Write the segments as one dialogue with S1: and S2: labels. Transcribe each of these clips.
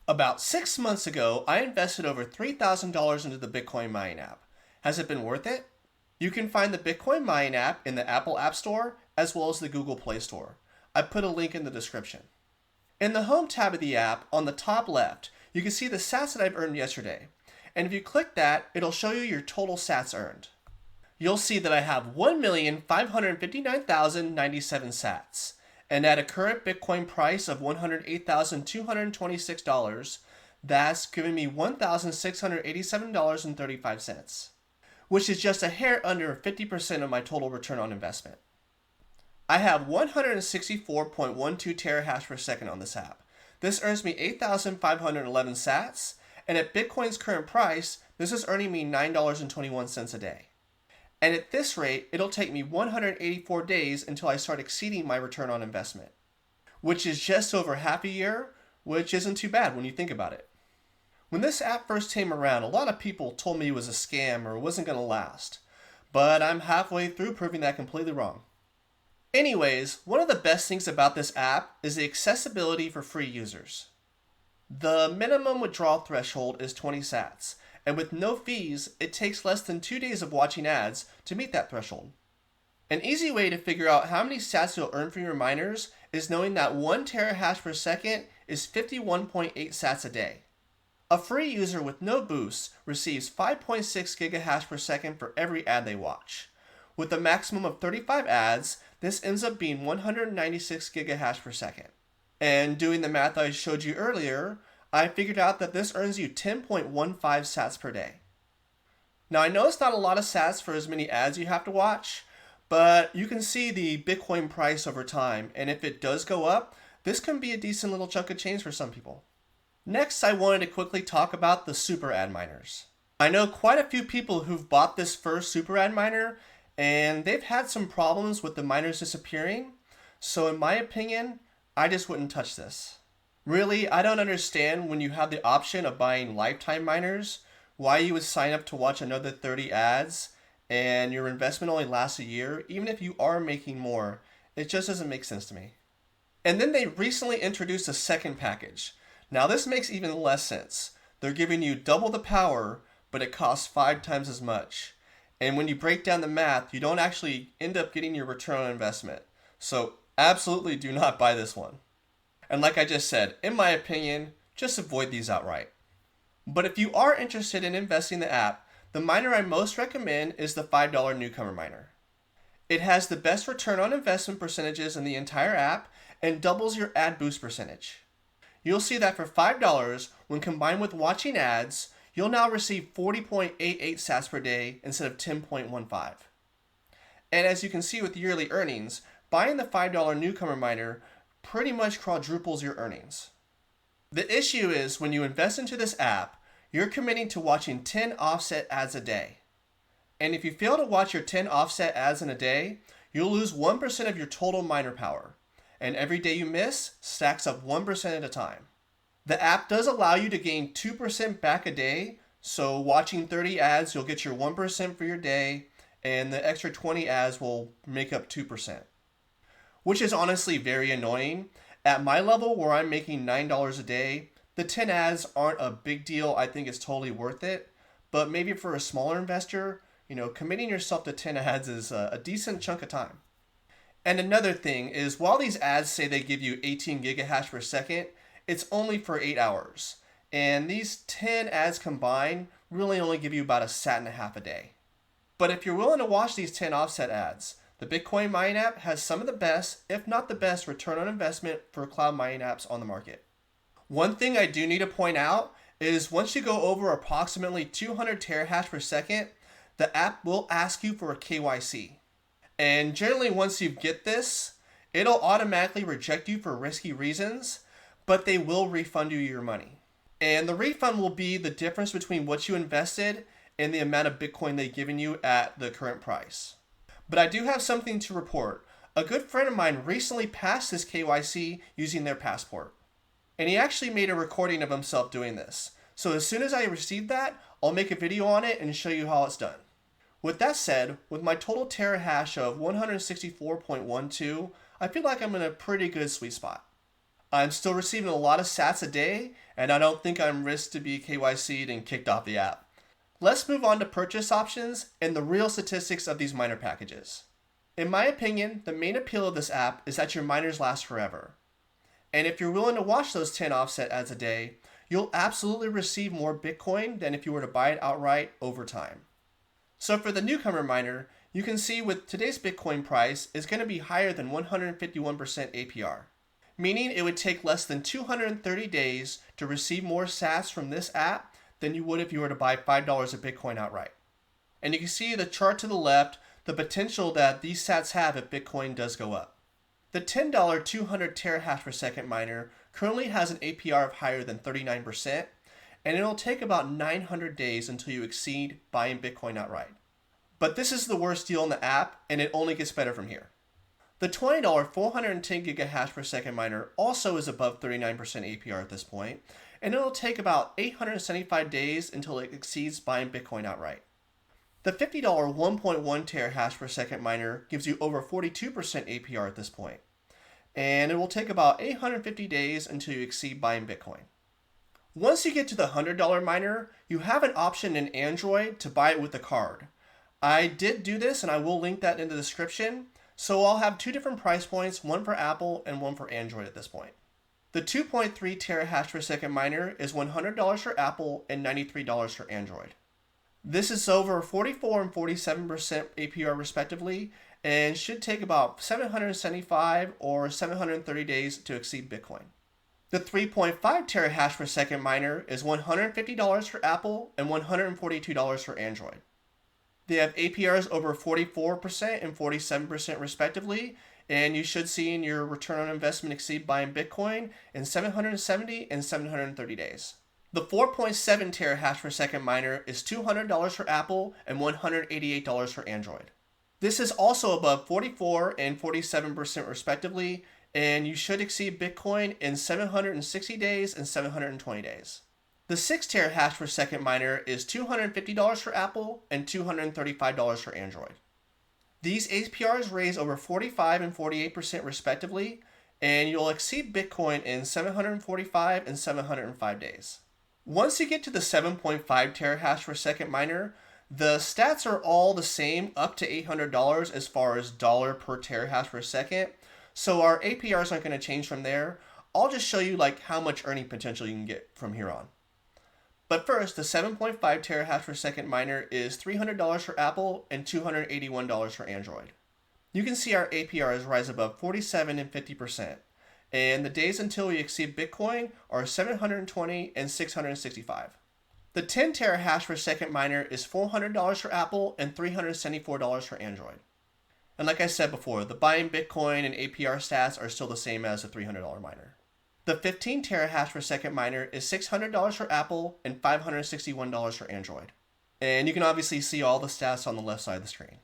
S1: About 6 months ago, I invested over $3,000 into the Bitcoin mining app. Has it been worth it? You can find the Bitcoin mining app in the Apple App Store as well as the Google Play Store. I put a link in the description. In the Home tab of the app, on the top left, you can see the sats that I've earned yesterday. And if you click that, it'll show you your total sats earned. You'll see that I have 1,559,097 sats. And at a current Bitcoin price of $108,226, that's giving me $1,687.35, which is just a hair under 50% of my total return on investment. I have 164.12 terahash per second on this app. This earns me 8,511 sats, and at Bitcoin's current price, this is earning me $9.21 a day. And at this rate, it'll take me 184 days until I start exceeding my return on investment, which is just over half a year, which isn't too bad when you think about it. When this app first came around, a lot of people told me it was a scam or wasn't going to last, but I'm halfway through proving that completely wrong. Anyways, one of the best things about this app is the accessibility for free users. The minimum withdrawal threshold is 20 sats, and with no fees, it takes less than 2 days of watching ads to meet that threshold. An easy way to figure out how many sats you'll earn from your miners is knowing that 1 terahash per second is 51.8 sats a day. A free user with no boosts receives 5.6 gigahash per second for every ad they watch. With a maximum of 35 ads, this ends up being 196 gigahash per second. And doing the math I showed you earlier, I figured out that this earns you 10.15 sats per day. Now I know it's not a lot of sats for as many ads you have to watch, but you can see the Bitcoin price over time, and if it does go up, this can be a decent little chunk of change for some people. Next, I wanted to quickly talk about the super ad miners. I know quite a few people who've bought this first super ad miner, and they've had some problems with the miners disappearing, so in my opinion, I just wouldn't touch this. Really, I don't understand when you have the option of buying lifetime miners, why you would sign up to watch another 30 ads and your investment only lasts a year, even if you are making more. It just doesn't make sense to me. And then they recently introduced a second package. Now this makes even less sense. They're giving you double the power, but it costs 5 times as much. And when you break down the math, you don't actually end up getting your return on investment. So absolutely do not buy this one. And like I just said, in my opinion, just avoid these outright. But if you are interested in investing in the app, the miner I most recommend is the $5 Newcomer miner. It has the best return on investment percentages in the entire app and doubles your ad boost percentage. You'll see that for $5, when combined with watching ads, you'll now receive 40.88 sats per day instead of 10.15. And as you can see with yearly earnings, buying the $5 Newcomer miner pretty much quadruples your earnings. The issue is when you invest into this app, you're committing to watching 10 offset ads a day. And if you fail to watch your 10 offset ads in a day, you'll lose 1% of your total miner power. And every day you miss stacks up 1% at a time. The app does allow you to gain 2% back a day, so watching 30 ads, you'll get your 1% for your day, and the extra 20 ads will make up 2%. Which is honestly very annoying. At my level, where I'm making $9 a day, the 10 ads aren't a big deal. I think it's totally worth it. But maybe for a smaller investor, committing yourself to 10 ads is a decent chunk of time. And another thing is, while these ads say they give you 18 gigahash per second, it's only for 8 hours. And these 10 ads combined really only give you about a sat and a half a day. But if you're willing to watch these 10 offset ads, the Bitcoin mining app has some of the best, if not the best, return on investment for cloud mining apps on the market. One thing I do need to point out is once you go over approximately 200 terahash per second, the app will ask you for a KYC. And generally once you get this, it'll automatically reject you for risky reasons, but they will refund you your money. And the refund will be the difference between what you invested and the amount of Bitcoin they've given you at the current price. But I do have something to report. A good friend of mine recently passed this KYC using their passport. And he actually made a recording of himself doing this. So as soon as I receive that, I'll make a video on it and show you how it's done. With that said, with my total terahash of 164.12, I feel like I'm in a pretty good sweet spot. I'm still receiving a lot of sats a day, and I don't think I'm risked to be KYC'd and kicked off the app. Let's move on to purchase options and the real statistics of these miner packages. In my opinion, the main appeal of this app is that your miners last forever. And if you're willing to watch those 10 offset ads a day, you'll absolutely receive more Bitcoin than if you were to buy it outright over time. So for the Newcomer miner, you can see with today's Bitcoin price is going to be higher than 151% APR, meaning it would take less than 230 days to receive more sats from this app than you would if you were to buy $5 of Bitcoin outright. And you can see the chart to the left, the potential that these sats have if Bitcoin does go up. The $10 200 terahash per second miner currently has an APR of higher than 39%, and it'll take about 900 days until you exceed buying Bitcoin outright. But this is the worst deal in the app, and it only gets better from here. The $20 410 gigahash per second miner also is above 39% APR at this point, and it'll take about 875 days until it exceeds buying Bitcoin outright. The $50 1.1 terahash per second miner gives you over 42% APR at this point, and it will take about 850 days until you exceed buying Bitcoin. Once you get to the $100 miner, you have an option in Android to buy it with a card. I did do this, and I will link that in the description, so I'll have two different price points, one for Apple and one for Android at this point. The 2.3 terahash per second miner is $100 for Apple and $93 for Android. This is over 44 and 47% APR respectively, and should take about 775 or 730 days to exceed Bitcoin. The 3.5 terahash per second miner is $150 for Apple and $142 for Android. They have APRs over 44% and 47% respectively, and you should see in your return on investment exceed buying Bitcoin in 770 and 730 days. The 4.7 terahash per second miner is $200 for Apple and $188 for Android. This is also above 44 and 47% respectively, and you should exceed Bitcoin in 760 days and 720 days. The 6 terahash per second miner is $250 for Apple and $235 for Android. These APRs raise over 45 and 48% respectively, and you'll exceed Bitcoin in 745 and 705 days. Once you get to the 7.5 terahash per second miner, the stats are all the same up to $800 as far as dollar per terahash per second, so our APRs aren't going to change from there. I'll just show you how much earning potential you can get from here on. But first, the 7.5 terahash per second miner is $300 for Apple and $281 for Android. You can see our APRs rise above 47 and 50%. And the days until we exceed Bitcoin are 720 and 665. The 10 terahash per second miner is $400 for Apple and $374 for Android. And like I said before, the buying Bitcoin and APR stats are still the same as the $300 miner. The 15 terahash per second miner is $600 for Apple and $561 for Android. And you can obviously see all the stats on the left side of the screen.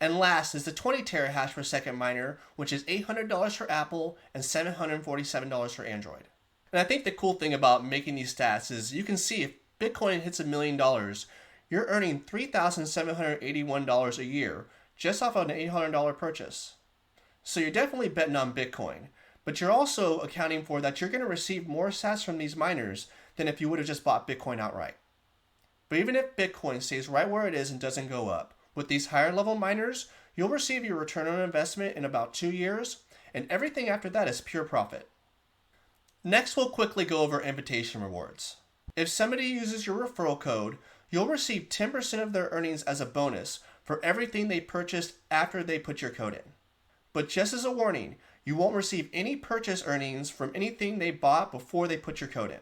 S1: And last is the 20 terahash per second miner, which is $800 for Apple and $747 for Android. And I think the cool thing about making these stats is you can see if Bitcoin hits $1 million, you're earning $3,781 a year just off of an $800 purchase. So you're definitely betting on Bitcoin, but you're also accounting for that you're going to receive more sats from these miners than if you would have just bought Bitcoin outright. But even if Bitcoin stays right where it is and doesn't go up, with these higher level miners, you'll receive your return on investment in about 2 years, and everything after that is pure profit. Next, we'll quickly go over invitation rewards. If somebody uses your referral code, you'll receive 10% of their earnings as a bonus for everything they purchased after they put your code in. But just as a warning, you won't receive any purchase earnings from anything they bought before they put your code in.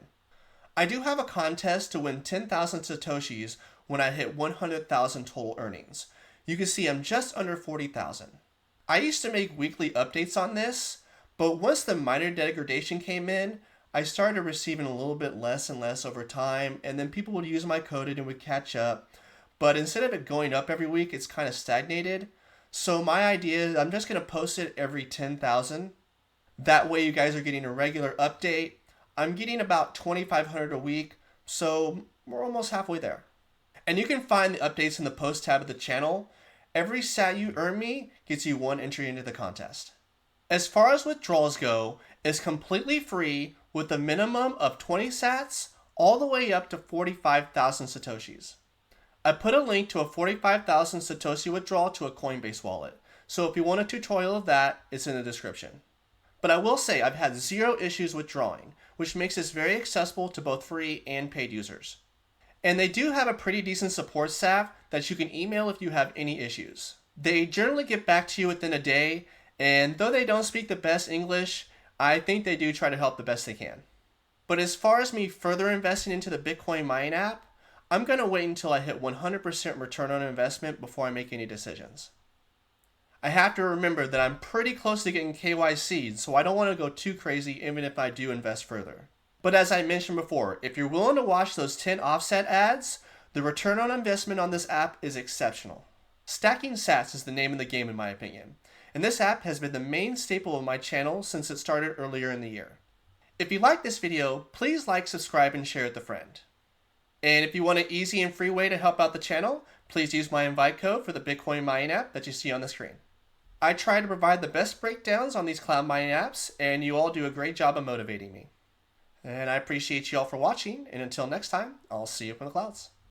S1: I do have a contest to win 10,000 Satoshis when I hit 100,000 total earnings. You can see I'm just under 40,000. I used to make weekly updates on this, but once the miner degradation came in, I started receiving a little bit less and less over time, and then people would use my code and it would catch up. But instead of it going up every week, it's kind of stagnated. So my idea is I'm just going to post it every 10,000. That way you guys are getting a regular update. I'm getting about 2,500 a week, so we're almost halfway there. And you can find the updates in the post tab of the channel. Every sat you earn me gets you one entry into the contest. As far as withdrawals go, is completely free with a minimum of 20 sats all the way up to 45,000 Satoshis. I put a link to a 45,000 Satoshi withdrawal to a Coinbase wallet, so if you want a tutorial of that, it's in the description. But I will say I've had zero issues withdrawing, which makes this very accessible to both free and paid users. And they do have a pretty decent support staff that you can email if you have any issues. They generally get back to you within a day, and though they don't speak the best English, I think they do try to help the best they can. But as far as me further investing into the Bitcoin mining app, I'm going to wait until I hit 100% return on investment before I make any decisions. I have to remember that I'm pretty close to getting KYC'd, so I don't want to go too crazy even if I do invest further. But as I mentioned before, if you're willing to watch those 10 offset ads, the return on investment on this app is exceptional. Stacking sats is the name of the game in my opinion, and this app has been the main staple of my channel since it started earlier in the year. If you like this video, please like, subscribe, and share with a friend. And if you want an easy and free way to help out the channel, please use my invite code for the Bitcoin mining app that you see on the screen. I try to provide the best breakdowns on these cloud mining apps, and you all do a great job of motivating me. And I appreciate you all for watching, and until next time, I'll see you up in the clouds.